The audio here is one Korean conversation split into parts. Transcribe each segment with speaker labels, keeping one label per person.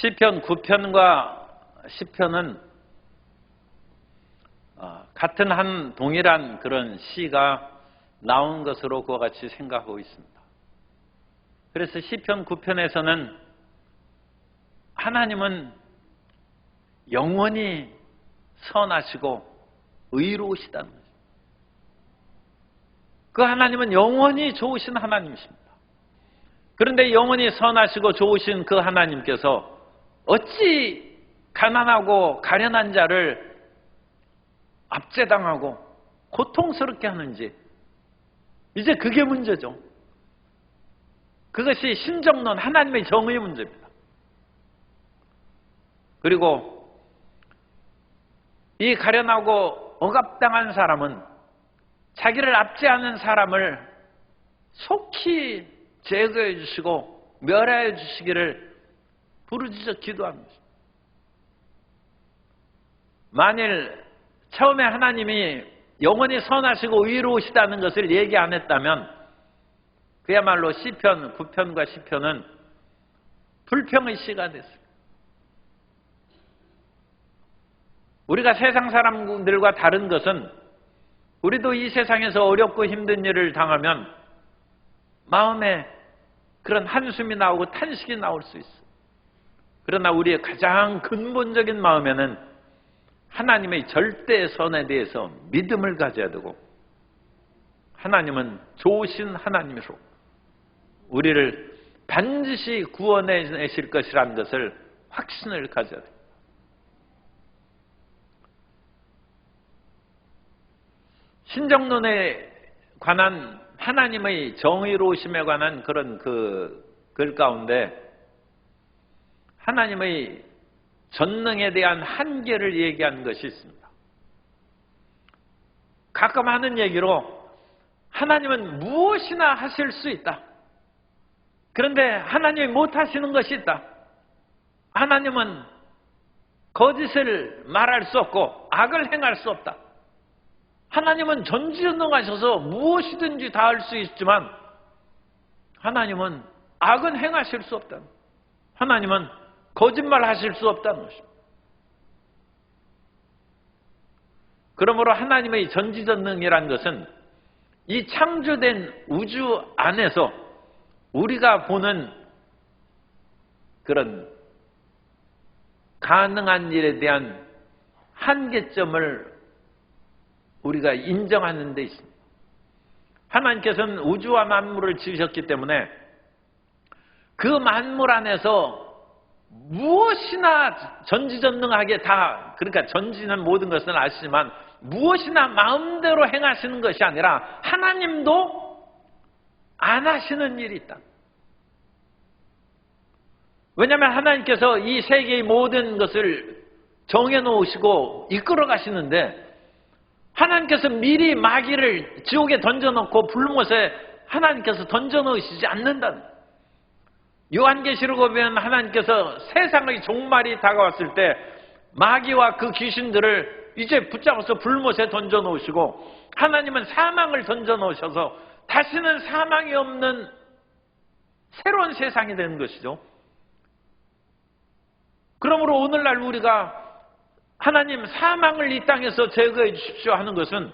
Speaker 1: 시편 9편과 10편은 같은 한 동일한 그런 시가 나온 것으로 그와 같이 생각하고 있습니다. 그래서 시편 9편에서는 하나님은 영원히 선하시고 의로우시다는 거죠. 그 하나님은 영원히 좋으신 하나님이십니다. 그런데 영원히 선하시고 좋으신 그 하나님께서 어찌 가난하고 가련한 자를 압제당하고 고통스럽게 하는지, 이제 그게 문제죠. 그것이 신정론, 하나님의 정의의 문제입니다. 그리고 이 가련하고 억압당한 사람은 자기를 압제하는 사람을 속히 제거해 주시고 멸하여 주시기를 부르짖어 기도합니다. 만일 처음에 하나님이 영원히 선하시고 의로우시다는 것을 얘기 안 했다면 그야말로 시편 9편과 10편은 불평의 시가 됐습니다. 우리가 세상 사람들과 다른 것은 우리도 이 세상에서 어렵고 힘든 일을 당하면 마음에 그런 한숨이 나오고 탄식이 나올 수 있어요. 그러나 우리의 가장 근본적인 마음에는 하나님의 절대 선에 대해서 믿음을 가져야 되고, 하나님은 좋으신 하나님이시고 우리를 반드시 구원해내실 것이라는 것을 확신을 가져야 됩니다. 신정론에 관한 하나님의 정의로우심에 관한 그런 글 가운데 하나님의 전능에 대한 한계를 얘기하는 것이 있습니다. 가끔 하는 얘기로 하나님은 무엇이나 하실 수 있다. 그런데 하나님이 못하시는 것이 있다. 하나님은 거짓을 말할 수 없고 악을 행할 수 없다. 하나님은 전지전능하셔서 무엇이든지 다 할 수 있지만 하나님은 악은 행하실 수 없다. 하나님은 거짓말 하실 수 없다는 것입니다. 그러므로 하나님의 전지전능이라는 것은 이 창조된 우주 안에서 우리가 보는 그런 가능한 일에 대한 한계점을 우리가 인정하는 데 있습니다. 하나님께서는 우주와 만물을 지으셨기 때문에 그 만물 안에서 무엇이나 전지전능하게 다, 그러니까 전지는 모든 것을 아시지만 무엇이나 마음대로 행하시는 것이 아니라 하나님도 안 하시는 일이 있다. 왜냐하면 하나님께서 이 세계의 모든 것을 정해놓으시고 이끌어 가시는데 하나님께서 미리 마귀를 지옥에 던져놓고 불못에 하나님께서 던져놓으시지 않는다는. 요한계시록에 보면 하나님께서 세상의 종말이 다가왔을 때 마귀와 그 귀신들을 이제 붙잡아서 불못에 던져놓으시고 하나님은 사망을 던져놓으셔서 다시는 사망이 없는 새로운 세상이 되는 것이죠. 그러므로 오늘날 우리가 하나님 사망을 이 땅에서 제거해 주십시오 하는 것은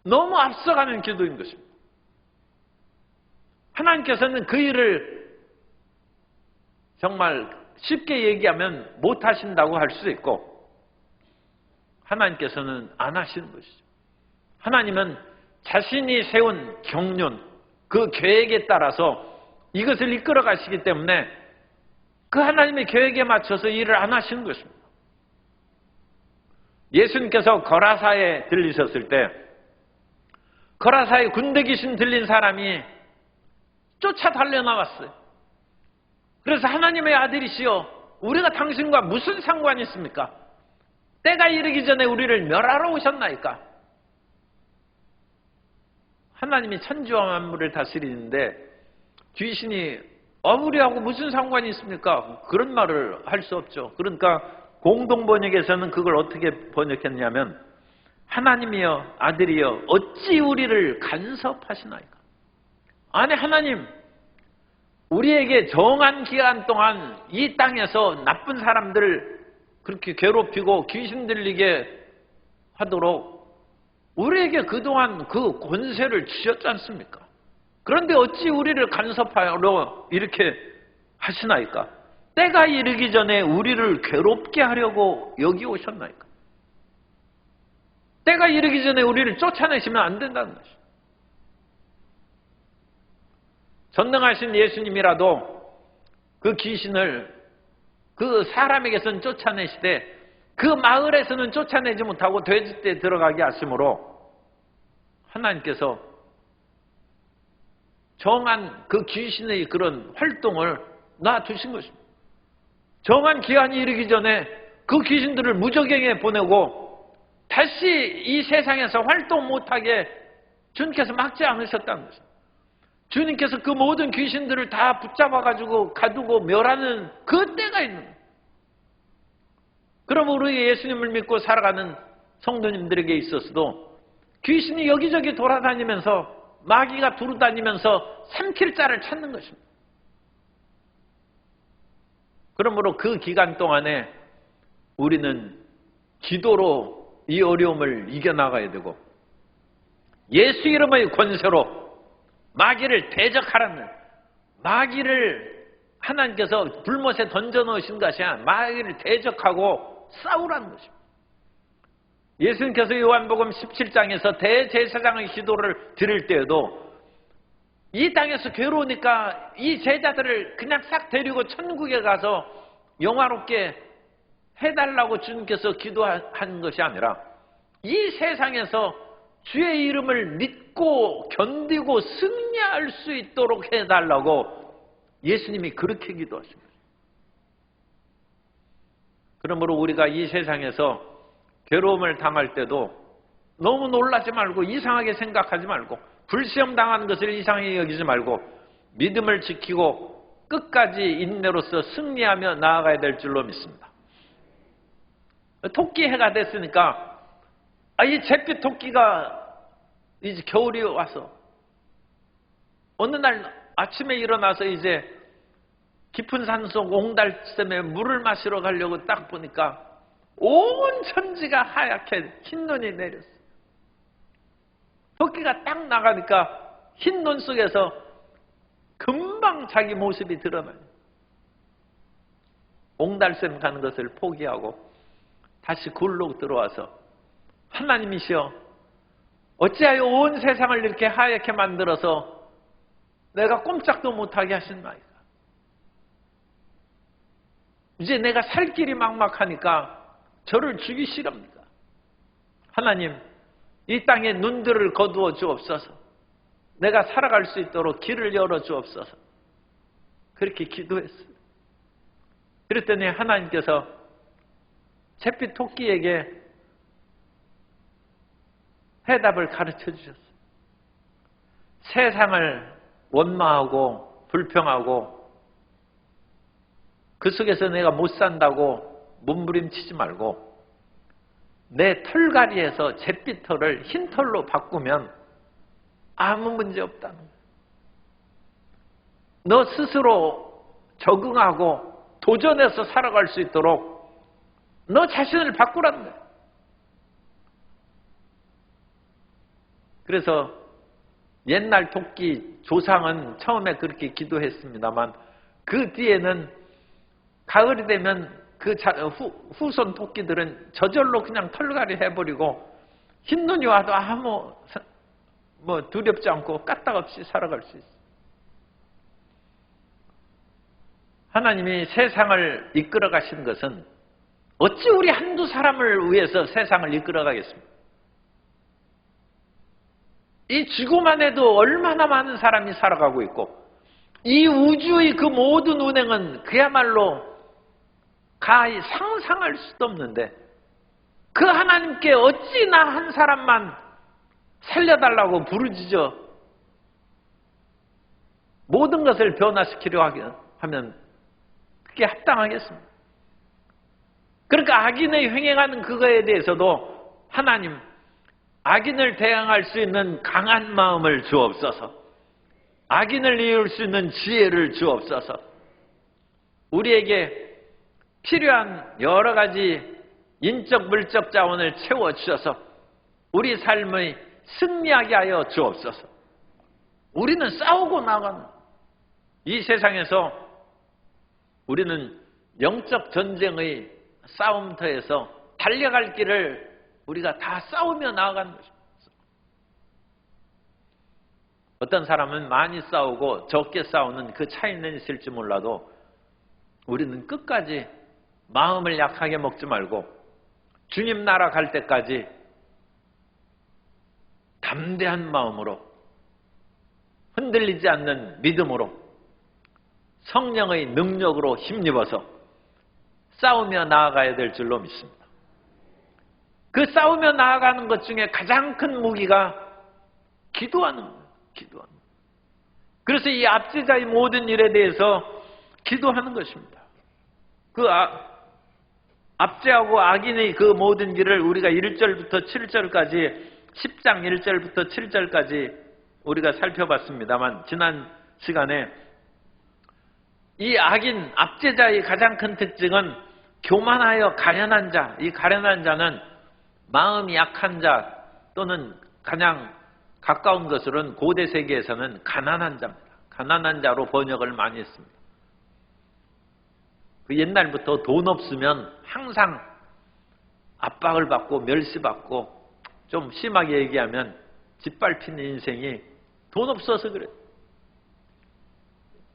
Speaker 1: 너무 앞서가는 기도인 것입니다. 하나님께서는 그 일을 정말 쉽게 얘기하면 못 하신다고 할 수 있고 하나님께서는 안 하시는 것이죠. 하나님은 자신이 세운 경륜, 그 계획에 따라서 이것을 이끌어 가시기 때문에 그 하나님의 계획에 맞춰서 일을 안 하시는 것입니다. 예수님께서 거라사에 들리셨을 때 거라사에 군대 귀신 들린 사람이 쫓아 달려나왔어요. 그래서 하나님의 아들이시여 우리가 당신과 무슨 상관이 있습니까? 때가 이르기 전에 우리를 멸하러 오셨나이까? 하나님이 천지와 만물을 다스리는데 귀신이 우리하고 무슨 상관이 있습니까? 그런 말을 할 수 없죠. 그러니까 공동번역에서는 그걸 어떻게 번역했냐면 하나님이여 아들이여 어찌 우리를 간섭하시나이까? 아니 하나님, 우리에게 정한 기간 동안 이 땅에서 나쁜 사람들을 그렇게 괴롭히고 귀신 들리게 하도록 우리에게 그동안 그 권세를 주셨지 않습니까? 그런데 어찌 우리를 간섭하러 이렇게 하시나이까? 때가 이르기 전에 우리를 괴롭게 하려고 여기 오셨나이까? 때가 이르기 전에 우리를 쫓아내시면 안 된다는 것이죠. 전능하신 예수님이라도 그 귀신을 그 사람에게서는 쫓아내시되 그 마을에서는 쫓아내지 못하고 돼지떼에 들어가게 하심으로 하나님께서 정한 그 귀신의 그런 활동을 놔두신 것입니다. 정한 기한이 이르기 전에 그 귀신들을 무적행에 보내고 다시 이 세상에서 활동 못하게 주님께서 막지 않으셨다는 것입니다. 주님께서 그 모든 귀신들을 다 붙잡아가지고 가두고 멸하는 그 때가 있는 거예요. 그럼 우리 예수님을 믿고 살아가는 성도님들에게 있어서도 귀신이 여기저기 돌아다니면서 마귀가 두루다니면서 삼킬 자를 찾는 것입니다. 그러므로 그 기간 동안에 우리는 기도로 이 어려움을 이겨나가야 되고 예수 이름의 권세로 마귀를 대적하라는, 마귀를 하나님께서 불못에 던져놓으신 것이 아니라 마귀를 대적하고 싸우라는 것입니다. 예수님께서 요한복음 17장에서 대제사장의 기도를 드릴 때에도 이 땅에서 괴로우니까 이 제자들을 그냥 싹 데리고 천국에 가서 영화롭게 해달라고 주님께서 기도한 것이 아니라 이 세상에서 주의 이름을 믿고 견디고 승리할 수 있도록 해달라고 예수님이 그렇게 기도하십니다. 그러므로 우리가 이 세상에서 괴로움을 당할 때도 너무 놀라지 말고 이상하게 생각하지 말고 불시험 당하는 것을 이상하게 여기지 말고 믿음을 지키고 끝까지 인내로서 승리하며 나아가야 될 줄로 믿습니다. 토끼 해가 됐으니까 이 잿빛 토끼가 이제 겨울이 와서 어느 날 아침에 일어나서 이제 깊은 산속 옹달샘에 물을 마시러 가려고 딱 보니까 온 천지가 하얗게 흰눈이 내렸어요. 토끼가 딱 나가니까 흰눈 속에서 금방 자기 모습이 드러나요. 옹달샘 가는 것을 포기하고 다시 굴로 들어와서 하나님이시여 어찌하여 온 세상을 이렇게 하얗게 만들어서 내가 꼼짝도 못하게 하신나이까? 이제 내가 살 길이 막막하니까 저를 죽이시렵니까? 하나님, 이 땅에 눈들을 거두어 주옵소서. 내가 살아갈 수 있도록 길을 열어 주옵소서. 그렇게 기도했어요. 그랬더니 하나님께서 잿빛 토끼에게 해답을 가르쳐 주셨어요. 세상을 원망하고 불평하고 그 속에서 내가 못 산다고 몸부림치지 말고 내 털갈이에서 잿빛 털을 흰 털로 바꾸면 아무 문제 없다는 거예요. 너 스스로 적응하고 도전해서 살아갈 수 있도록 너 자신을 바꾸라는 거예요. 그래서 옛날 토끼 조상은 처음에 그렇게 기도했습니다만 그 뒤에는 가을이 되면 그 후손 토끼들은 저절로 그냥 털갈이 해버리고 흰눈이 와도 아무 두렵지 않고 까딱없이 살아갈 수 있어요. 하나님이 세상을 이끌어 가신 것은 어찌 우리 한두 사람을 위해서 세상을 이끌어 가겠습니까? 이 지구만 해도 얼마나 많은 사람이 살아가고 있고 이 우주의 그 모든 운행은 그야말로 가히 상상할 수도 없는데 그 하나님께 어찌 나 한 사람만 살려달라고 부르짖어 모든 것을 변화시키려 하면 그게 합당하겠습니다. 그러니까 악인의 횡행하는 그거에 대해서도 하나님 악인을 대항할 수 있는 강한 마음을 주옵소서. 악인을 이을 수 있는 지혜를 주옵소서. 우리에게 필요한 여러 가지 인적 물적 자원을 채워주셔서 우리 삶의 승리하게 하여 주옵소서. 우리는 싸우고 나가는 이 세상에서 우리는 영적 전쟁의 싸움터에서 달려갈 길을 우리가 다 싸우며 나아가는 것입니다. 어떤 사람은 많이 싸우고 적게 싸우는 그 차이는 있을지 몰라도 우리는 끝까지 마음을 약하게 먹지 말고 주님 나라 갈 때까지 담대한 마음으로 흔들리지 않는 믿음으로 성령의 능력으로 힘입어서 싸우며 나아가야 될 줄로 믿습니다. 그 싸우며 나아가는 것 중에 가장 큰 무기가 기도하는 거예요. 기도하는 거예요. 그래서 이 압제자의 모든 일에 대해서 기도하는 것입니다. 그 압제하고 악인의 그 모든 길을 우리가 1절부터 7절까지 10장 1절부터 7절까지 우리가 살펴봤습니다만 지난 시간에 이 악인 압제자의 가장 큰 특징은 교만하여 가련한 자, 이 가련한 자는 마음이 약한 자 또는 가장 가까운 것으로는 고대 세계에서는 가난한 자입니다. 가난한 자로 번역을 많이 했습니다. 그 옛날부터 돈 없으면 항상 압박을 받고 멸시받고 좀 심하게 얘기하면 짓밟히는 인생이 돈 없어서 그래요.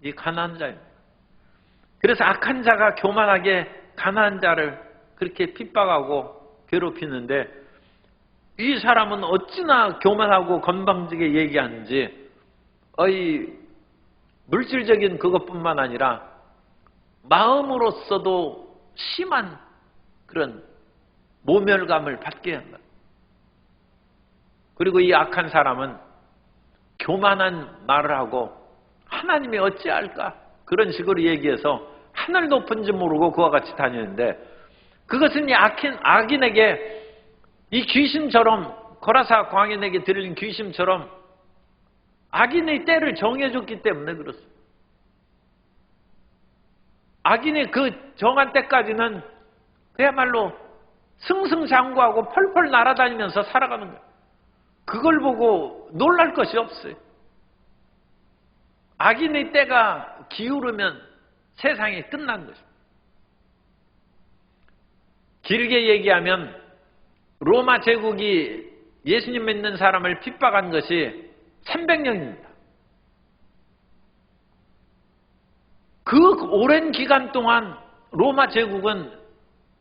Speaker 1: 이 가난한 자입니다. 그래서 악한 자가 교만하게 가난한 자를 그렇게 핍박하고 괴롭히는데 이 사람은 어찌나 교만하고 건방지게 얘기하는지 물질적인 그것뿐만 아니라 마음으로서도 심한 그런 모멸감을 받게 한다. 그리고 이 악한 사람은 교만한 말을 하고 하나님이 어찌할까 그런 식으로 얘기해서 하늘 높은지 모르고 그와 같이 다니는데 그것은 이 악인에게 이 귀신처럼 거라사 광인에게 들린 귀신처럼 악인의 때를 정해줬기 때문에 그렇습니다. 악인의 그 정한 때까지는 그야말로 승승장구하고 펄펄 날아다니면서 살아가는 거예요. 그걸 보고 놀랄 것이 없어요. 악인의 때가 기울으면 세상이 끝난 것입니다. 길게 얘기하면 로마 제국이 예수님 믿는 사람을 핍박한 것이 300년입니다. 그 오랜 기간 동안 로마 제국은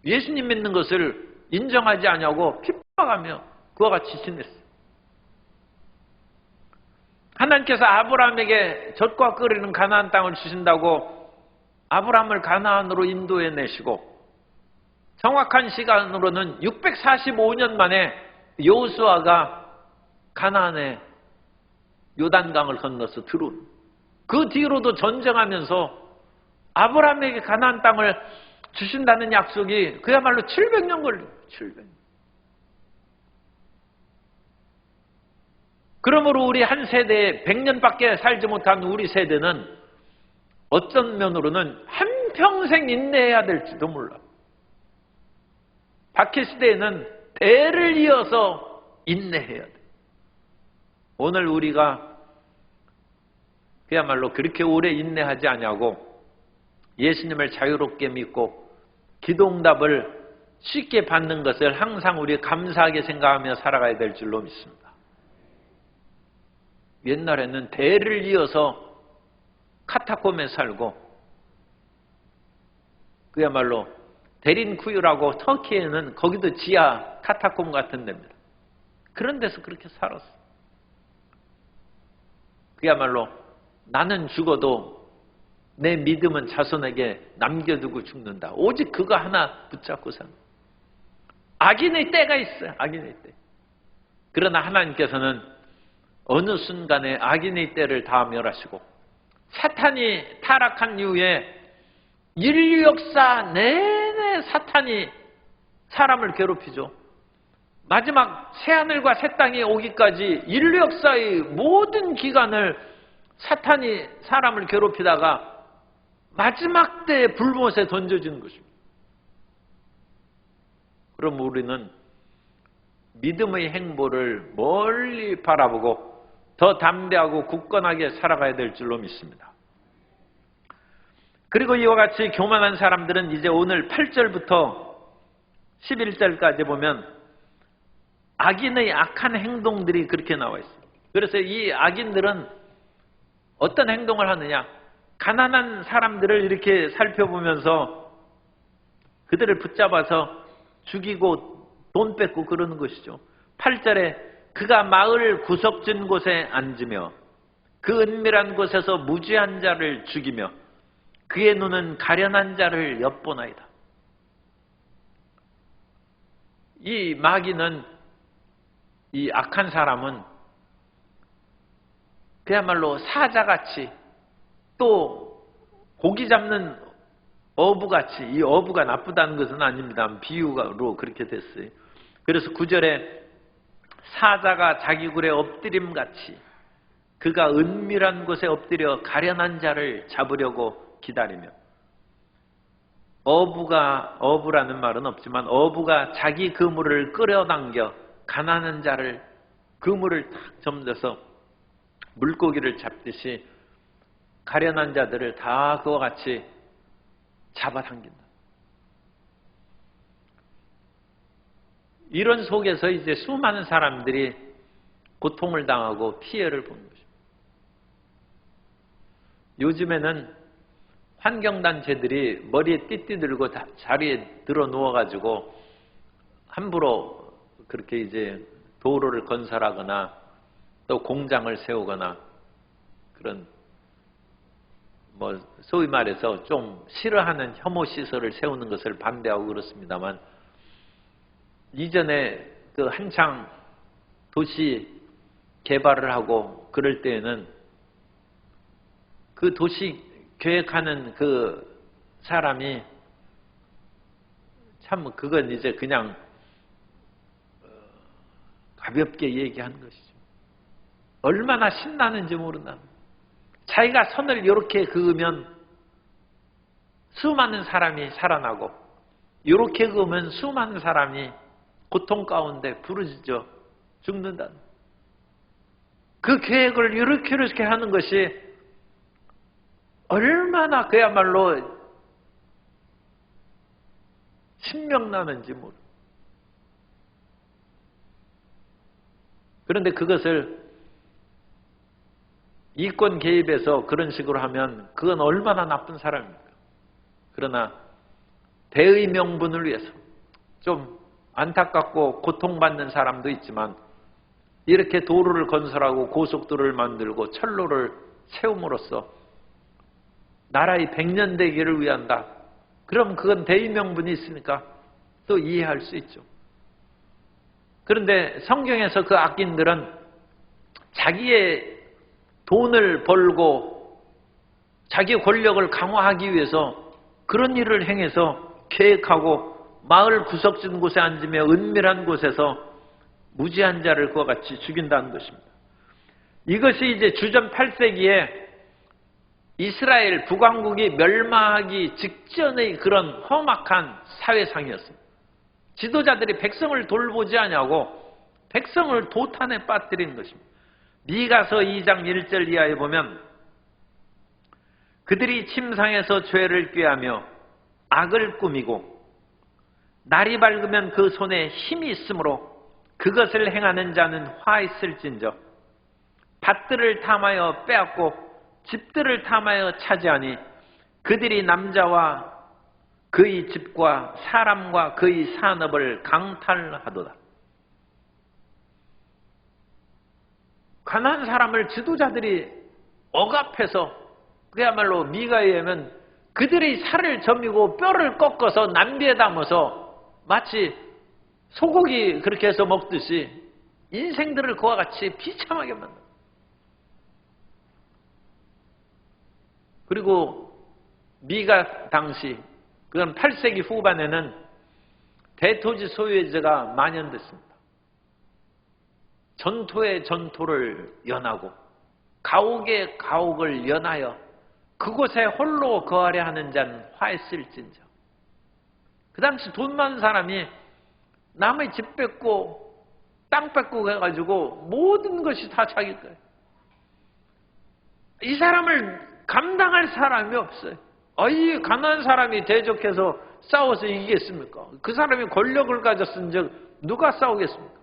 Speaker 1: 예수님 믿는 것을 인정하지 않냐고 핍박하며 그와 같이 지냈어요. 하나님께서 아브라함에게 젖과 끓이는 가나안 땅을 주신다고 아브라함을 가나안으로 인도해 내시고 정확한 시간으로는 645년 만에 여호수아가 가나안에 요단강을 건너서 들어온 그 뒤로도 전쟁하면서 아브라함에게 가나안 땅을 주신다는 약속이 그야말로 700년 걸려요. 700년. 그러므로 우리 한 세대에 100년밖에 살지 못한 우리 세대는 어떤 면으로는 한평생 인내해야 될지도 몰라. 박해 시대에는 대를 이어서 인내해야 돼. 오늘 우리가 그야말로 그렇게 오래 인내하지 않냐고 예수님을 자유롭게 믿고 기도응답을 쉽게 받는 것을 항상 우리 감사하게 생각하며 살아가야 될 줄로 믿습니다. 옛날에는 대를 이어서 카타콤에 살고 그야말로 데린쿠유라고 터키에는 거기도 지하 카타콤 같은 데입니다. 그런 데서 그렇게 살았어요. 그야말로 나는 죽어도 내 믿음은 자손에게 남겨두고 죽는다. 오직 그거 하나 붙잡고 삽니다. 악인의 때가 있어요. 악인의 때. 그러나 하나님께서는 어느 순간에 악인의 때를 다 멸하시고 사탄이 타락한 이후에 인류 역사 내내 사탄이 사람을 괴롭히죠. 마지막 새하늘과 새 땅이 오기까지 인류 역사의 모든 기간을 사탄이 사람을 괴롭히다가 마지막 때에 불못에 던져지는 것입니다. 그럼 우리는 믿음의 행보를 멀리 바라보고 더 담대하고 굳건하게 살아가야 될 줄로 믿습니다. 그리고 이와 같이 교만한 사람들은 이제 오늘 8절부터 11절까지 보면 악인의 악한 행동들이 그렇게 나와 있어요. 그래서 이 악인들은 어떤 행동을 하느냐? 가난한 사람들을 이렇게 살펴보면서 그들을 붙잡아서 죽이고 돈 뺏고 그러는 것이죠. 8절에 그가 마을 구석진 곳에 앉으며 그 은밀한 곳에서 무죄한 자를 죽이며 그의 눈은 가련한 자를 엿보나이다. 이 마귀는, 이 악한 사람은 그야말로 사자같이, 또 고기 잡는 어부같이, 이 어부가 나쁘다는 것은 아닙니다. 비유로 그렇게 됐어요. 그래서 9절에 사자가 자기 굴에 엎드림같이 그가 은밀한 곳에 엎드려 가련한 자를 잡으려고 기다리며, 어부라는 말은 없지만 어부가 자기 그물을 끌어당겨 가난한 자를, 그물을 탁 점져서 물고기를 잡듯이 가련한 자들을 다 그와 같이 잡아당긴다. 이런 속에서 이제 수많은 사람들이 고통을 당하고 피해를 보는 것입니다. 요즘에는 환경단체들이 머리에 띠띠 들고 자리에 들어 누워가지고 함부로 그렇게 이제 도로를 건설하거나 또 공장을 세우거나 그런 소위 말해서 좀 싫어하는 혐오 시설을 세우는 것을 반대하고 그렇습니다만, 이전에 그 한창 도시 개발을 하고 그럴 때에는 그 도시 계획하는 그 사람이 참, 그건 이제 그냥 가볍게 얘기하는 것이죠. 얼마나 신나는지 모른다. 자기가 선을 이렇게 그으면 수많은 사람이 살아나고, 이렇게 그으면 수많은 사람이 고통 가운데 부르짖어 죽는다. 그 계획을 이렇게 하는 것이 얼마나 그야말로 신명나는지 모르. 그런데 그것을 이권 개입해서 그런 식으로 하면 그건 얼마나 나쁜 사람입니까? 그러나 대의 명분을 위해서 좀 안타깝고 고통받는 사람도 있지만, 이렇게 도로를 건설하고 고속도로를 만들고 철로를 세움으로써 나라의 백년대계를 위한다. 그럼 그건 대의 명분이 있으니까 또 이해할 수 있죠. 그런데 성경에서 그 악인들은 자기의 돈을 벌고 자기 권력을 강화하기 위해서 그런 일을 행해서 계획하고 마을 구석진 곳에 앉으며 은밀한 곳에서 무지한 자를 그와 같이 죽인다는 것입니다. 이것이 이제 주전 8세기에 이스라엘 북왕국이 멸망하기 직전의 그런 험악한 사회상이었습니다. 지도자들이 백성을 돌보지 않냐고 백성을 도탄에 빠뜨리는 것입니다. 미가서 2장 1절 이하에 보면 그들이 침상에서 죄를 꾀하며 악을 꾸미고 날이 밝으면 그 손에 힘이 있으므로 그것을 행하는 자는 화 있을진저 밭들을 탐하여 빼앗고 집들을 탐하여 차지하니 그들이 남자와 그의 집과 사람과 그의 산업을 강탈하도다. 가난한 사람을 지도자들이 억압해서, 그야말로 미가에 의하면 그들의 살을 저미고 뼈를 꺾어서 남비에 담아서 마치 소고기 그렇게 해서 먹듯이 인생들을 그와 같이 비참하게 만든다. 그리고 미가 당시, 그건 8세기 후반에는 대토지 소유제가 만연됐습니다. 전토에 전토를 연하고 가옥에 가옥을 연하여 그곳에 홀로 거하려 하는 자는 화했을진저. 그 당시 돈 많은 사람이 남의 집 뺏고 땅 뺏고 해가지고 모든 것이 다 자기 거예요. 이 사람을 감당할 사람이 없어요. 이 가난한 사람이 대적해서 싸워서 이기겠습니까? 그 사람이 권력을 가졌은 즉 누가 싸우겠습니까?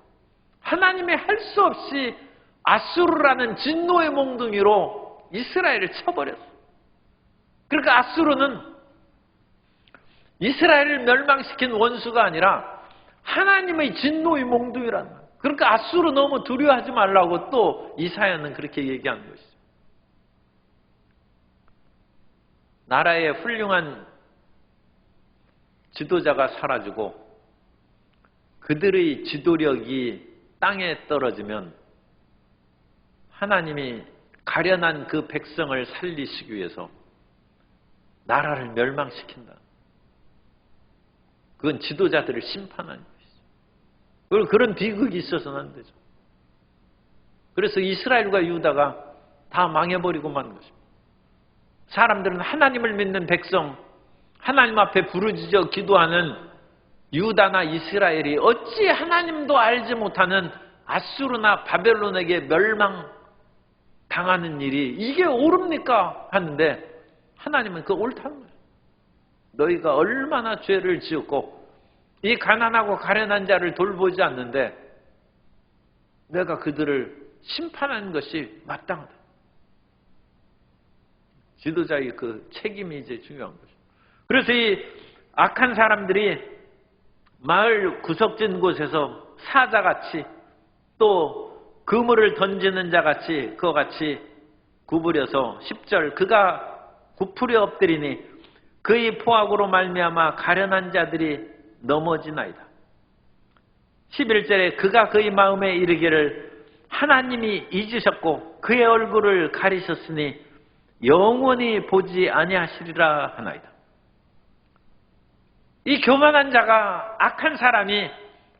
Speaker 1: 하나님이 할 수 없이 아수르라는 진노의 몽둥이로 이스라엘을 쳐버렸어요. 그러니까 아수르는 이스라엘을 멸망시킨 원수가 아니라 하나님의 진노의 몽둥이라는 거예요. 그러니까 아수르 너무 두려워하지 말라고 또 이사야는 그렇게 얘기한 것이죠. 나라의 훌륭한 지도자가 사라지고 그들의 지도력이 땅에 떨어지면 하나님이 가련한 그 백성을 살리시기 위해서 나라를 멸망시킨다. 그건 지도자들을 심판하는 것이죠. 그런 비극이 있어서는 안 되죠. 그래서 이스라엘과 유다가 다 망해버리고 만 것입니다. 사람들은 하나님을 믿는 백성, 하나님 앞에 부르짖어 기도하는 유다나 이스라엘이 어찌 하나님도 알지 못하는 아수르나 바벨론에게 멸망당하는 일이 이게 옳습니까? 하는데 하나님은 그거 옳다는 거예요. 너희가 얼마나 죄를 지었고 이 가난하고 가련한 자를 돌보지 않는데 내가 그들을 심판하는 것이 마땅하다. 지도자의 그 책임이 이제 중요한 거죠. 그래서 이 악한 사람들이 마을 구석진 곳에서 사자같이 또 그물을 던지는 자같이 그와 같이 구부려서 10절 그가 굽으려 엎드리니 그의 포악으로 말미암아 가련한 자들이 넘어지나이다. 11절에 그가 그의 마음에 이르기를 하나님이 잊으셨고 그의 얼굴을 가리셨으니 영원히 보지 아니하시리라 하나이다. 이 교만한 자가 악한 사람이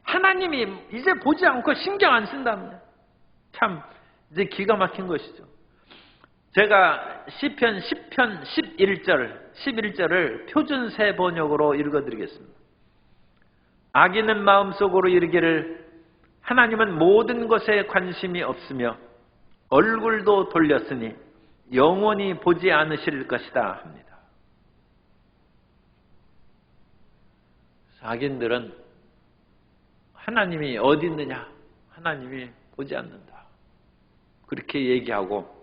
Speaker 1: 하나님이 이제 보지 않고 신경 안 쓴답니다. 참 이제 기가 막힌 것이죠. 제가 시편 10편 11절을 표준세 번역으로 읽어드리겠습니다. 악인은 마음속으로 이르기를 하나님은 모든 것에 관심이 없으며 얼굴도 돌렸으니 영원히 보지 않으실 것이다 합니다. 악인들은 하나님이 어디 있느냐? 하나님이 보지 않는다. 그렇게 얘기하고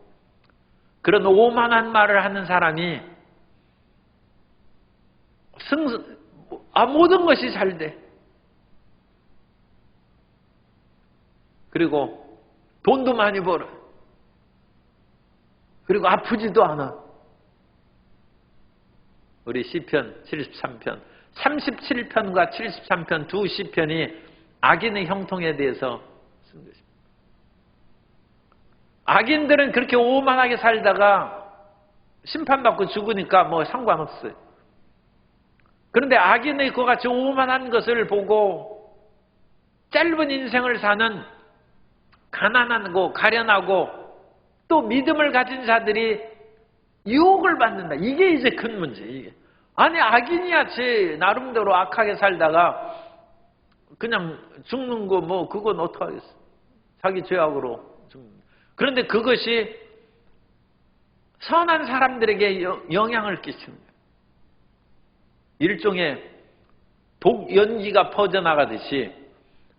Speaker 1: 그런 오만한 말을 하는 사람이 모든 것이 잘 돼. 그리고 돈도 많이 벌어. 그리고 아프지도 않아. 우리 시편 73편, 37편과 73편 두 시편이 악인의 형통에 대해서 쓴 것입니다. 악인들은 그렇게 오만하게 살다가 심판받고 죽으니까 뭐 상관없어요. 그런데 악인의 그와 같이 오만한 것을 보고 짧은 인생을 사는 가난하고 가련하고 또 믿음을 가진 자들이 유혹을 받는다. 이게 이제 큰 문제. 이게. 아니 악인이야 제 나름대로 악하게 살다가 그냥 죽는 거 뭐 그건 어떡하겠어. 자기 죄악으로 죽는. 그런데 그것이 선한 사람들에게 영향을 끼칩니다. 일종의 독연기가 퍼져나가듯이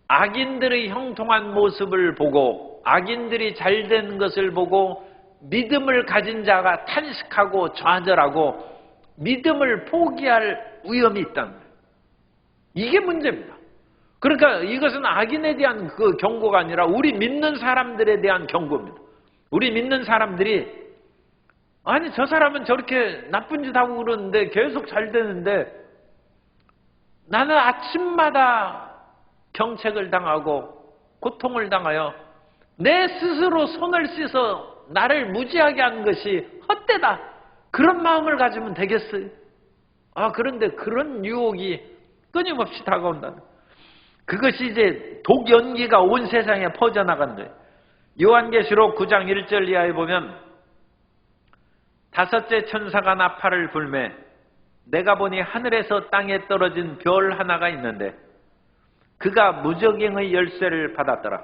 Speaker 1: 악인들의 형통한 모습을 보고 악인들이 잘된 것을 보고 믿음을 가진 자가 탄식하고 좌절하고 믿음을 포기할 위험이 있다는 거예요. 이게 문제입니다. 그러니까 이것은 악인에 대한 그 경고가 아니라 우리 믿는 사람들에 대한 경고입니다. 우리 믿는 사람들이 아니 저 사람은 저렇게 나쁜 짓 하고 그러는데 계속 잘 되는데 나는 아침마다 경책을 당하고 고통을 당하여 내 스스로 손을 씻어 나를 무지하게 한 것이 헛되다. 그런 마음을 가지면 되겠어요. 그런데 그런 유혹이 끊임없이 다가온다. 그것이 이제 독연기가 온 세상에 퍼져나간 거예요. 요한계시록 9장 1절 이하에 보면 다섯째 천사가 나팔을 불매 내가 보니 하늘에서 땅에 떨어진 별 하나가 있는데 그가 무저갱의 열쇠를 받았더라.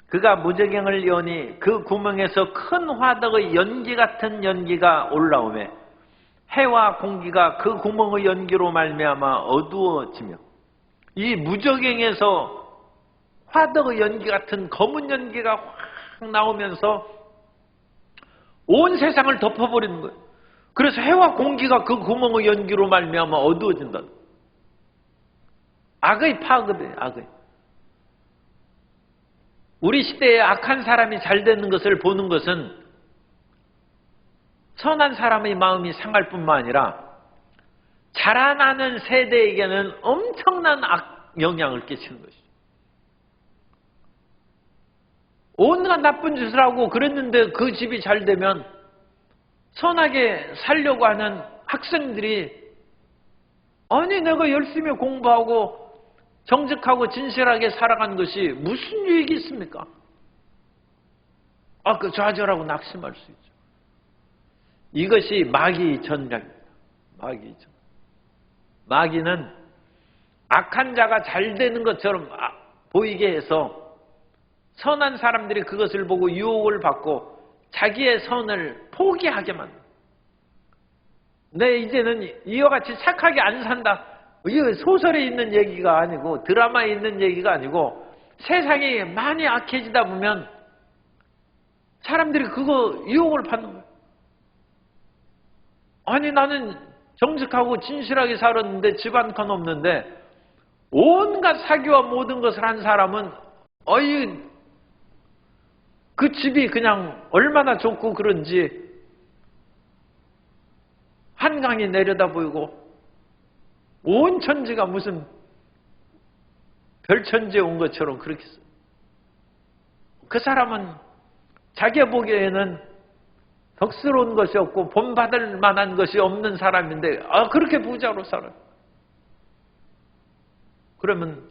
Speaker 1: 그가 무저갱을 여니 그 구멍에서 큰 화덕의 연기 같은 연기가 올라오매 해와 공기가 그 구멍의 연기로 말미암아 어두워지며 이 무저갱에서 화덕의 연기 같은 검은 연기가 확 나오면서 온 세상을 덮어버리는 거예요. 그래서 해와 공기가 그 구멍의 연기로 말미암아 어두워진다. 악의 파급이에요. 악의. 우리 시대에 악한 사람이 잘 되는 것을 보는 것은 선한 사람의 마음이 상할 뿐만 아니라 자라나는 세대에게는 엄청난 악 영향을 끼치는 것이죠. 온갖 나쁜 짓을 하고 그랬는데 그 집이 잘 되면 선하게 살려고 하는 학생들이 아니 내가 열심히 공부하고 정직하고 진실하게 살아간 것이 무슨 유익이 있습니까? 그 좌절하고 낙심할 수 있죠. 이것이 마귀 전략입니다. 마귀 전략. 마귀는 악한 자가 잘 되는 것처럼 보이게 해서 선한 사람들이 그것을 보고 유혹을 받고 자기의 선을 포기하게 만듭니다. 이제는 이와 같이 착하게 안 산다. 이거 소설에 있는 얘기가 아니고 드라마에 있는 얘기가 아니고 세상이 많이 악해지다 보면 사람들이 그거 유혹을 받는 거예요. 아니 나는 정직하고 진실하게 살았는데 집 한 칸 없는데 온갖 사기와 모든 것을 한 사람은 그 집이 그냥 얼마나 좋고 그런지 한강이 내려다 보이고 온 천지가 무슨 별천지에 온 것처럼 그렇게 써요. 그 사람은 자기 보기에는 덕스러운 것이 없고 본받을 만한 것이 없는 사람인데 그렇게 부자로 살아요. 그러면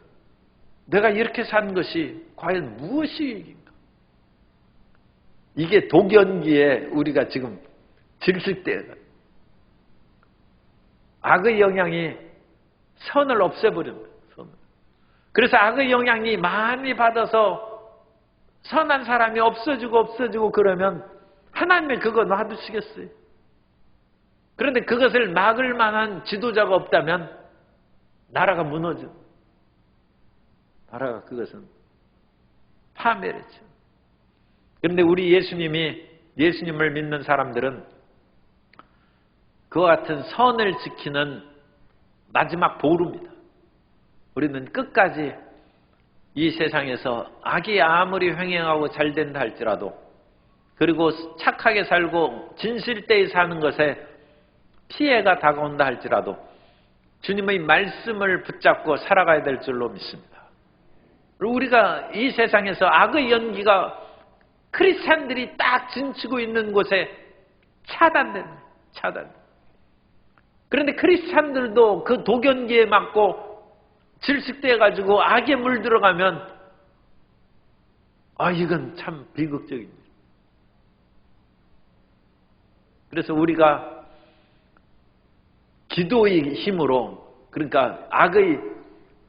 Speaker 1: 내가 이렇게 산 것이 과연 무엇이 이익인가? 이게 독연기에 우리가 지금 질식대가 악의 영향이 선을 없애버립니다. 선을. 그래서 악의 영향이 많이 받아서 선한 사람이 없어지고 그러면 하나님이 그거 놔두시겠어요? 그런데 그것을 막을 만한 지도자가 없다면 나라가 무너져. 나라가 그것은 파멸했죠. 그런데 우리 예수님을 믿는 사람들은 그와 같은 선을 지키는 마지막 보루입니다. 우리는 끝까지 이 세상에서 악이 아무리 횡행하고 잘 된다 할지라도 그리고 착하게 살고 진실되이 사는 것에 피해가 다가온다 할지라도 주님의 말씀을 붙잡고 살아가야 될 줄로 믿습니다. 그리고 우리가 이 세상에서 악의 연기가 크리스찬들이 딱 진치고 있는 곳에 차단됩니다. 그런데 크리스찬들도 그 독연기에 맞고 질식돼가지고 악에 물들어가면 이건 참 비극적입니다. 그래서 우리가 기도의 힘으로 그러니까 악의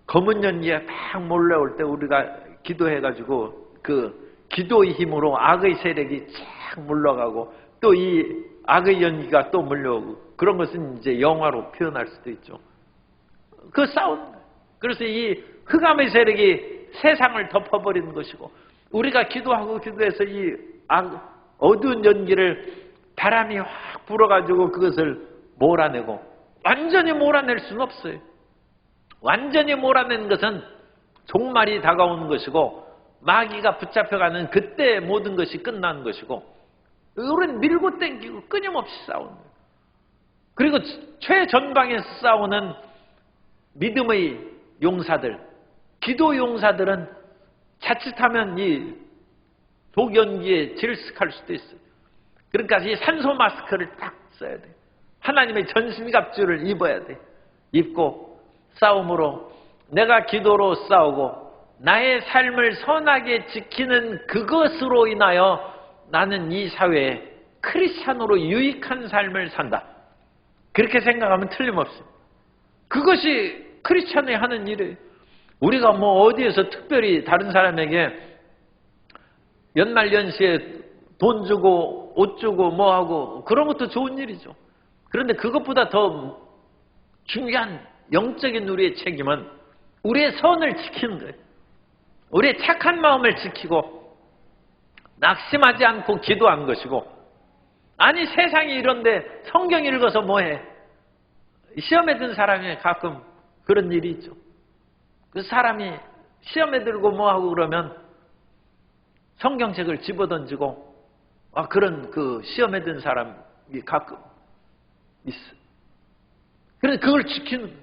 Speaker 1: 검은 연기가 막 몰려올 때 우리가 기도해가지고 그 기도의 힘으로 악의 세력이 쫙 물러가고 또 이 악의 연기가 또 물려오고 그런 것은 이제 영화로 표현할 수도 있죠. 그 싸움. 그래서 이 흑암의 세력이 세상을 덮어버리는 것이고 우리가 기도해서 이 어두운 연기를 바람이 확 불어가지고 그것을 몰아내고 완전히 몰아낼 수는 없어요. 완전히 몰아내는 것은 종말이 다가오는 것이고 마귀가 붙잡혀가는 그때 모든 것이 끝나는 것이고 우리는 밀고 땡기고 끊임없이 싸우는 거예요. 그리고 최전방에서 싸우는 믿음의 용사들, 기도 용사들은 자칫하면 이 독연기에 질식할 수도 있어요. 그러니까 이 산소 마스크를 딱 써야 돼. 하나님의 전신갑주를 입어야 돼. 입고 싸움으로 내가 기도로 싸우고 나의 삶을 선하게 지키는 그것으로 인하여 나는 이 사회에 크리스찬으로 유익한 삶을 산다. 그렇게 생각하면 틀림없습니다. 그것이 크리스찬이 하는 일이에요. 우리가 뭐 어디에서 특별히 다른 사람에게 연말연시에 돈 주고 옷 주고 뭐 하고 그런 것도 좋은 일이죠. 그런데 그것보다 더 중요한 영적인 우리의 책임은 우리의 선을 지키는 거예요. 우리의 착한 마음을 지키고 낙심하지 않고 기도한 것이고, 아니 세상이 이런데 성경 읽어서 뭐해? 시험에 든 사람이 가끔 그런 일이 있죠. 그 사람이 시험에 들고 뭐하고 그러면 성경책을 집어던지고 그런 그 시험에 든 사람이 가끔 있어. 그래서 그걸 지키는,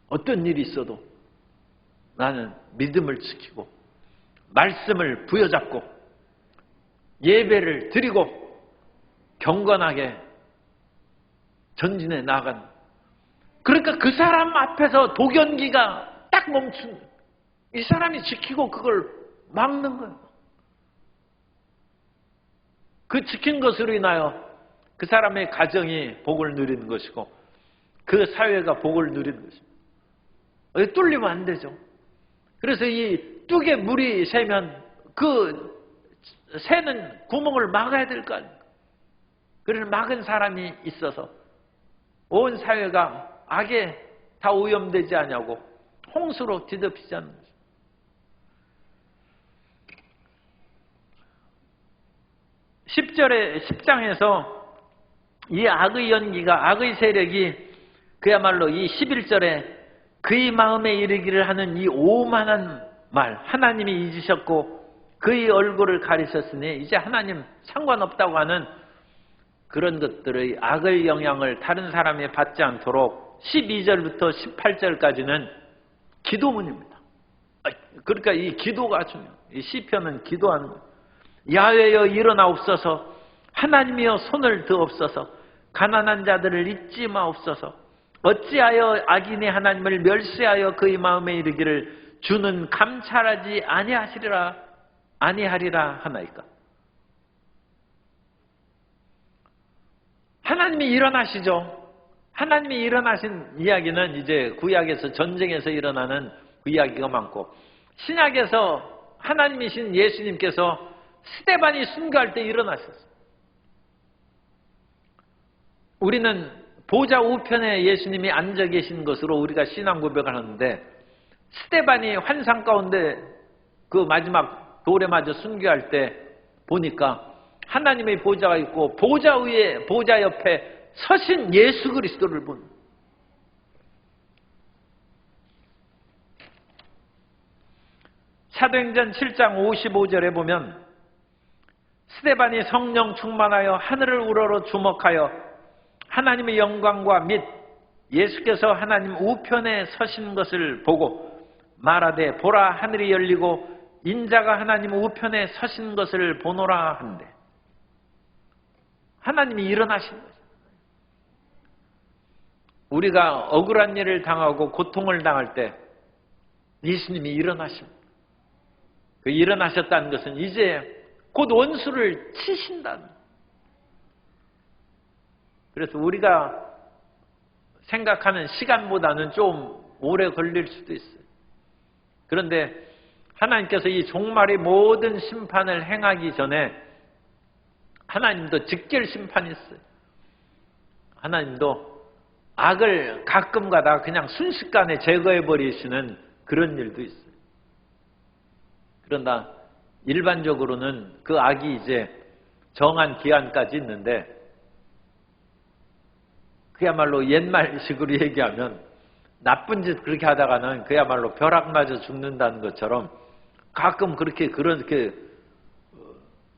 Speaker 1: 어떤 일이 있어도 나는 믿음을 지키고 말씀을 부여잡고 예배를 드리고 경건하게 전진해 나간. 그러니까 그 사람 앞에서 도견기가 딱 멈춘, 이 사람이 지키고 그걸 막는 거예요. 그 지킨 것으로 인하여 그 사람의 가정이 복을 누리는 것이고 그 사회가 복을 누리는 것입니다. 뚫리면 안 되죠. 그래서 이 뚝에 물이 새면 그 새는 구멍을 막아야 될 거 아닙니까? 그래서 막은 사람이 있어서 온 사회가 악에 다 오염되지 않냐고 홍수로 뒤덮이지 않는 거죠. 10장에서 이 악의 연기가, 악의 세력이 그야말로 이 11절에 그의 마음에 이르기를 하는 이 오만한 말, 하나님이 잊으셨고 그의 얼굴을 가리셨으니 이제 하나님 상관없다고 하는 그런 것들의 악의 영향을 다른 사람이 받지 않도록 12절부터 18절까지는 기도문입니다. 그러니까 이 기도가 중요해요. 이 시편은 기도하는 거예요. 야훼여 일어나옵소서, 하나님이여 손을 드옵소서, 가난한 자들을 잊지 마옵소서. 어찌하여 악인이 하나님을 멸시하여 그의 마음에 이르기를 주는 감찰하지 아니하리라 하나이까. 하나님이 일어나시죠. 하나님이 일어나신 이야기는 이제 구약에서 전쟁에서 일어나는 그 이야기가 많고, 신약에서 하나님이신 예수님께서 스데반이 순교할 때 일어나셨어요. 우리는 보좌 우편에 예수님이 앉아 계신 것으로 우리가 신앙 고백을 하는데, 스데반이 환상 가운데 그 마지막 돌에 맞아 순교할 때 보니까 하나님의 보좌가 있고 보좌 위에, 보좌 옆에 서신 예수 그리스도를 본. 사도행전 7장 55절에 보면 스데반이 성령 충만하여 하늘을 우러러 주목하여 하나님의 영광과 및 예수께서 하나님 우편에 서신 것을 보고 말하되 보라 하늘이 열리고 인자가 하나님 우편에 서신 것을 보노라 한대. 하나님이 일어나신 거죠. 우리가 억울한 일을 당하고 고통을 당할 때 예수님이 일어나십니다. 그 일어나셨다는 것은 이제 곧 원수를 치신다는. 그래서 우리가 생각하는 시간보다는 좀 오래 걸릴 수도 있어요. 그런데 하나님께서 이 종말의 모든 심판을 행하기 전에 하나님도 직결 심판이 있어요. 하나님도 악을 가끔가다 그냥 순식간에 제거해버리시는 그런 일도 있어요. 그러나 일반적으로는 그 악이 이제 정한 기한까지 있는데, 그야말로 옛말식으로 얘기하면 나쁜 짓 그렇게 하다가는 그야말로 벼락 맞아 죽는다는 것처럼 가끔 그렇게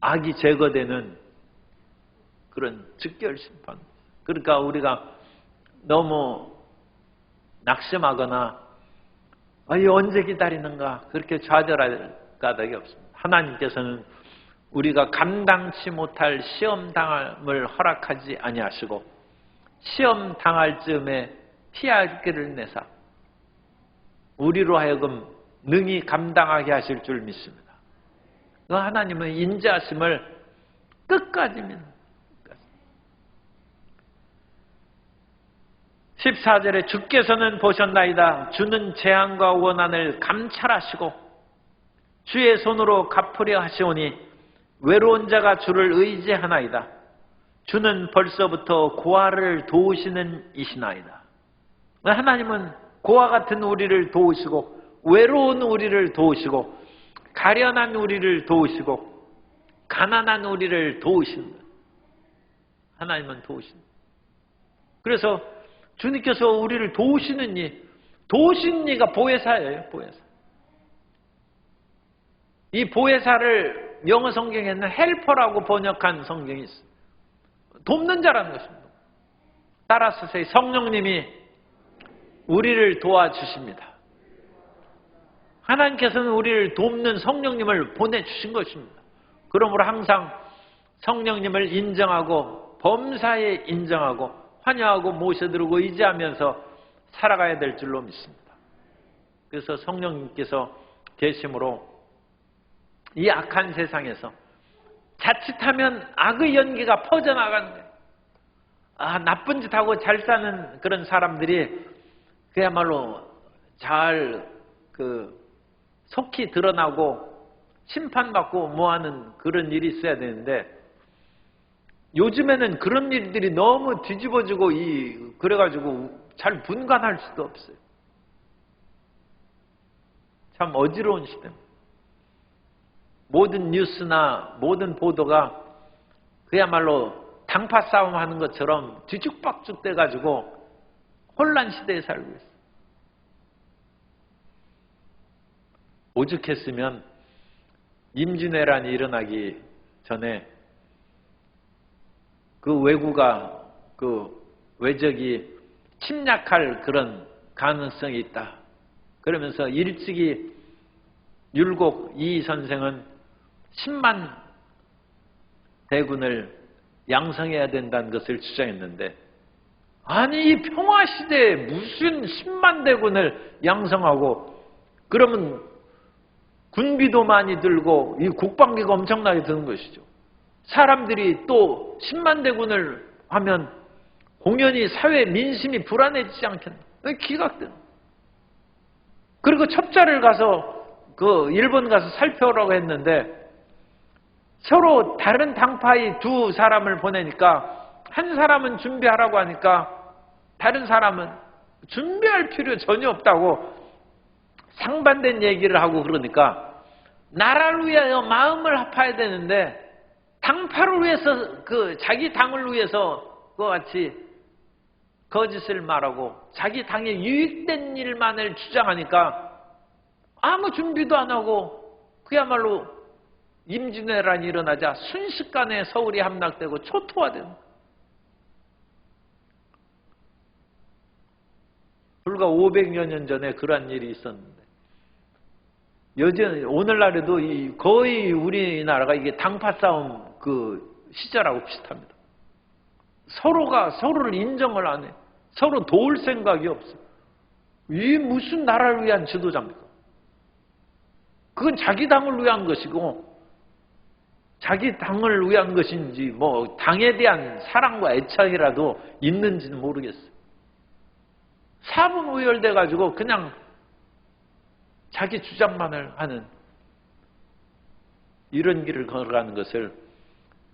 Speaker 1: 악이 제거되는 그런 직결 심판. 그러니까 우리가 너무 낙심하거나 이 언제 기다리는가 그렇게 좌절할 까닭이 없습니다. 하나님께서는 우리가 감당치 못할 시험 당함을 허락하지 아니하시고 시험 당할 즈음에 피할 길을 내사 우리로 하여금 능히 감당하게 하실 줄 믿습니다. 그 하나님은 인자하심을 끝까지 믿는 14절에 주께서는 보셨나이다. 주는 재앙과 원한을 감찰하시고 주의 손으로 갚으려 하시오니 외로운 자가 주를 의지하나이다. 주는 벌써부터 고아를 도우시는 이시나이다. 하나님은 고아 같은 우리를 도우시고 외로운 우리를 도우시고 가련한 우리를 도우시고 가난한 우리를 도우신다. 하나님은 도우신다. 그래서 주님께서 우리를 도우시는 이, 도우신 이가 보혜사예요. 보혜사. 이 보혜사를 영어 성경에는 헬퍼라고 번역한 성경이 있어요. 돕는 자라는 것입니다. 따라서 성령님이 우리를 도와주십니다. 하나님께서는 우리를 돕는 성령님을 보내주신 것입니다. 그러므로 항상 성령님을 인정하고 범사에 인정하고 환영하고 모셔드리고 의지하면서 살아가야 될 줄로 믿습니다. 그래서 성령님께서 계심으로 이 악한 세상에서 자칫하면 악의 연기가 퍼져나가는 거예요. 나쁜 짓하고 잘 사는 그런 사람들이 그야말로 잘 속히 드러나고 심판받고 뭐하는 그런 일이 있어야 되는데 요즘에는 그런 일들이 너무 뒤집어지고 그래가지고 잘 분간할 수도 없어요. 참 어지러운 시대입니다. 모든 뉴스나 모든 보도가 그야말로 당파 싸움하는 것처럼 뒤죽박죽 돼가지고 혼란 시대에 살고 있어요. 오죽했으면 임진왜란이 일어나기 전에 그 왜구가 외적이 침략할 그런 가능성이 있다. 그러면서 일찍이 율곡 이 선생은 10만 대군을 양성해야 된다는 것을 주장했는데 아니 이 평화시대에 무슨 10만 대군을 양성하고 그러면 군비도 많이 들고 이 국방비가 엄청나게 드는 것이죠. 사람들이 또 10만 대군을 하면 공연히 사회 민심이 불안해지지 않겠나. 기각된. 그리고 첩자를 가서 일본 가서 살펴오라고 했는데 서로 다른 당파의 두 사람을 보내니까 한 사람은 준비하라고 하니까 다른 사람은 준비할 필요 전혀 없다고 상반된 얘기를 하고 그러니까 나라를 위하여 마음을 합해야 되는데 당파를 위해서 자기 당을 위해서 그와 같이 거짓을 말하고 자기 당에 유익된 일만을 주장하니까 아무 준비도 안 하고 그야말로 임진왜란이 일어나자 순식간에 서울이 함락되고 초토화되는 불과 500여 년 전에 그러한 일이 있었는데 여전히 오늘날에도 거의 우리나라가 이게 당파 싸움 시절하고 비슷합니다. 서로가 서로를 인정을 안 해. 서로 도울 생각이 없어. 이 무슨 나라를 위한 지도자입니까? 그건 자기 당을 위한 것이고 자기 당을 위한 것인지 당에 대한 사랑과 애착이라도 있는지는 모르겠어요. 사분우열돼 가지고 그냥 자기 주장만을 하는 이런 길을 걸어가는 것을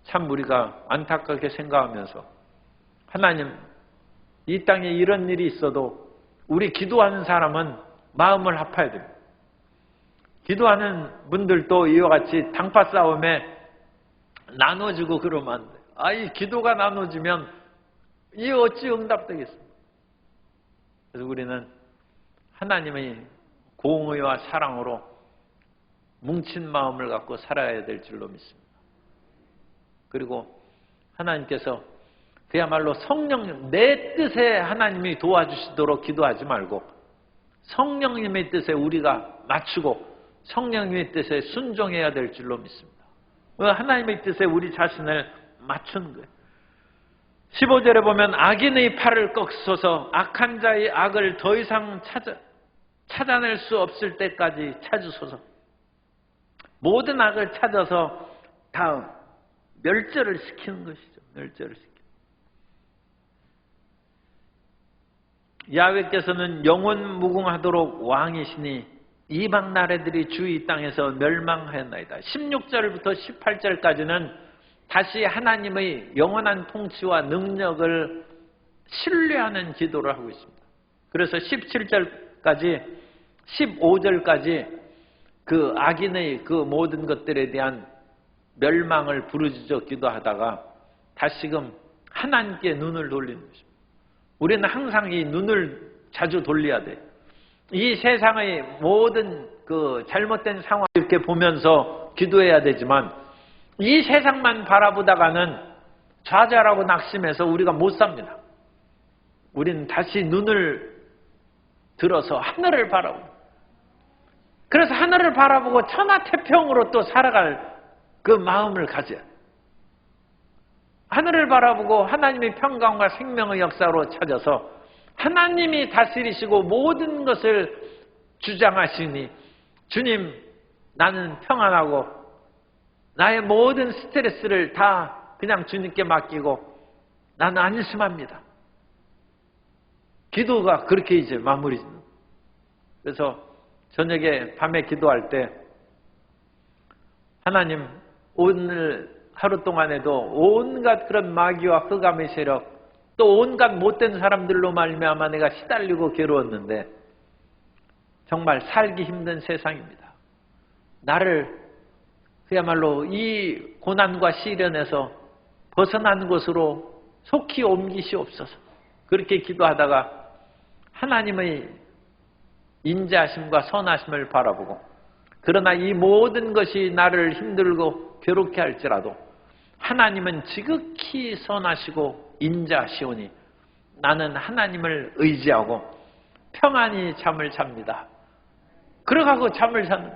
Speaker 1: 참 우리가 안타깝게 생각하면서 하나님 이 땅에 이런 일이 있어도 우리 기도하는 사람은 마음을 합해야 됩니다. 기도하는 분들도 이와 같이 당파 싸움에 나눠지고 그러면 안 돼요. 이 기도가 나눠지면 이 어찌 응답되겠습니까? 그래서 우리는 하나님의 공의와 사랑으로 뭉친 마음을 갖고 살아야 될 줄로 믿습니다. 그리고 하나님께서 그야말로 성령님, 내 뜻에 하나님이 도와주시도록 기도하지 말고 성령님의 뜻에 우리가 맞추고 성령님의 뜻에 순종해야 될 줄로 믿습니다. 하나님의 뜻에 우리 자신을 맞추는 거예요. 15절에 보면 악인의 팔을 꺾소서 악한 자의 악을 더 이상 찾아낼 수 없을 때까지 찾으소서. 모든 악을 찾아서 다 멸절을 시키는 것이죠. 멸절을 시키는. 야훼께서는 영원 무궁하도록 왕이시니 이방 나라들이 주의 땅에서 멸망하였나이다. 16절부터 18절까지는 다시 하나님의 영원한 통치와 능력을 신뢰하는 기도를 하고 있습니다. 그래서 17절까지 15절까지 그 악인의 그 모든 것들에 대한 멸망을 부르짖어 기도하다가 다시금 하나님께 눈을 돌리는 것입니다. 우리는 항상 이 눈을 자주 돌려야 돼요. 이 세상의 모든 그 잘못된 상황을 이렇게 보면서 기도해야 되지만 이 세상만 바라보다가는 좌절하고 낙심해서 우리가 못 삽니다. 우리는 다시 눈을 들어서 하늘을 바라보고, 그래서 하늘을 바라보고 천하태평으로 또 살아갈 그 마음을 가져야 돼요. 하늘을 바라보고 하나님의 평강과 생명의 역사로 찾아서 하나님이 다스리시고 모든 것을 주장하시니 주님, 나는 평안하고 나의 모든 스트레스를 다 그냥 주님께 맡기고 나는 안심합니다. 기도가 그렇게 이제 마무리됩니다. 그래서 저녁에 밤에 기도할 때 하나님, 오늘 하루 동안에도 온갖 그런 마귀와 흑암의 세력, 또 온갖 못된 사람들로 말미암아 내가 시달리고 괴로웠는데 정말 살기 힘든 세상입니다. 나를 그야말로 이 고난과 시련에서 벗어난 곳으로 속히 옮기시옵소서. 그렇게 기도하다가 하나님의 인자하심과 선하심을 바라보고, 그러나 이 모든 것이 나를 힘들고 괴롭게 할지라도 하나님은 지극히 선하시고 인자하시오니 나는 하나님을 의지하고 평안히 잠을 잡니다. 그러고 잠을 자는,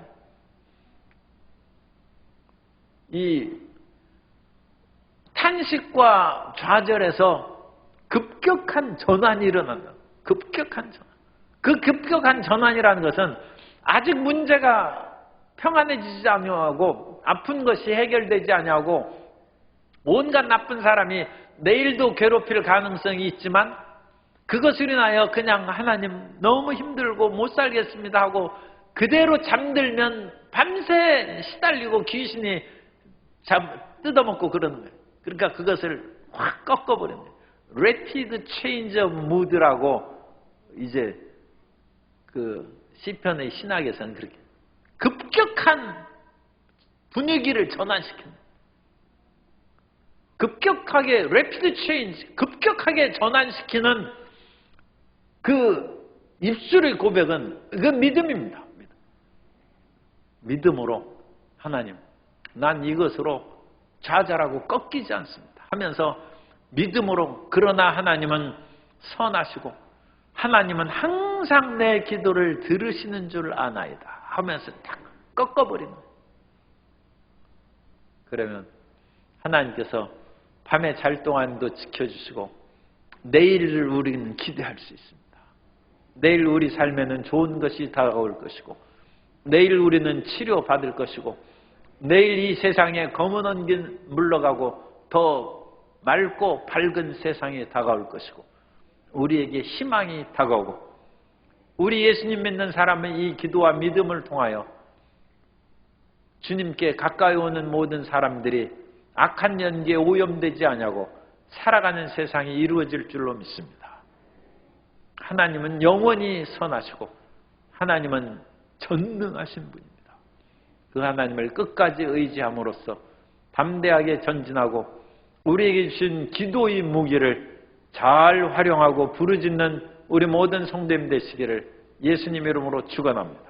Speaker 1: 이 탄식과 좌절에서 급격한 전환이 일어난다. 급격한 전환. 그 급격한 전환이라는 것은 아직 문제가 평안해지지 아니하고 아픈 것이 해결되지 아니하고 온갖 나쁜 사람이 내일도 괴롭힐 가능성이 있지만 그것으로 인하여 그냥 하나님 너무 힘들고 못 살겠습니다 하고 그대로 잠들면 밤새 시달리고 귀신이 뜯어먹고 그러는 거예요. 그러니까 그것을 확 꺾어버리는 거예요. Rapid Change of Mood라고 이제 그 시편의 신학에서는 그렇게 급격한 분위기를 전환시키는, 급격하게 Rapid Change, 급격하게 전환시키는 그 입술의 고백은 그 믿음입니다. 믿음으로 하나님, 난 이것으로 좌절하고 꺾이지 않습니다 하면서 믿음으로, 그러나 하나님은 선하시고 하나님은 항상 내 기도를 들으시는 줄 아나이다 하면서 딱 꺾어버리는 거예요. 그러면 하나님께서 밤에 잘 동안도 지켜주시고 내일을 우리는 기대할 수 있습니다. 내일 우리 삶에는 좋은 것이 다가올 것이고 내일 우리는 치료받을 것이고 내일 이 세상에 검은 언긴 물러가고 더 맑고 밝은 세상이 다가올 것이고 우리에게 희망이 다가오고 우리 예수님 믿는 사람은 이 기도와 믿음을 통하여 주님께 가까이 오는 모든 사람들이 악한 연기에 오염되지 아니하고 살아가는 세상이 이루어질 줄로 믿습니다. 하나님은 영원히 선하시고 하나님은 전능하신 분입니다. 그 하나님을 끝까지 의지함으로써 담대하게 전진하고 우리에게 주신 기도의 무기를 잘 활용하고 부르짖는 우리 모든 성도님 되시기를 예수님 이름으로 축원합니다.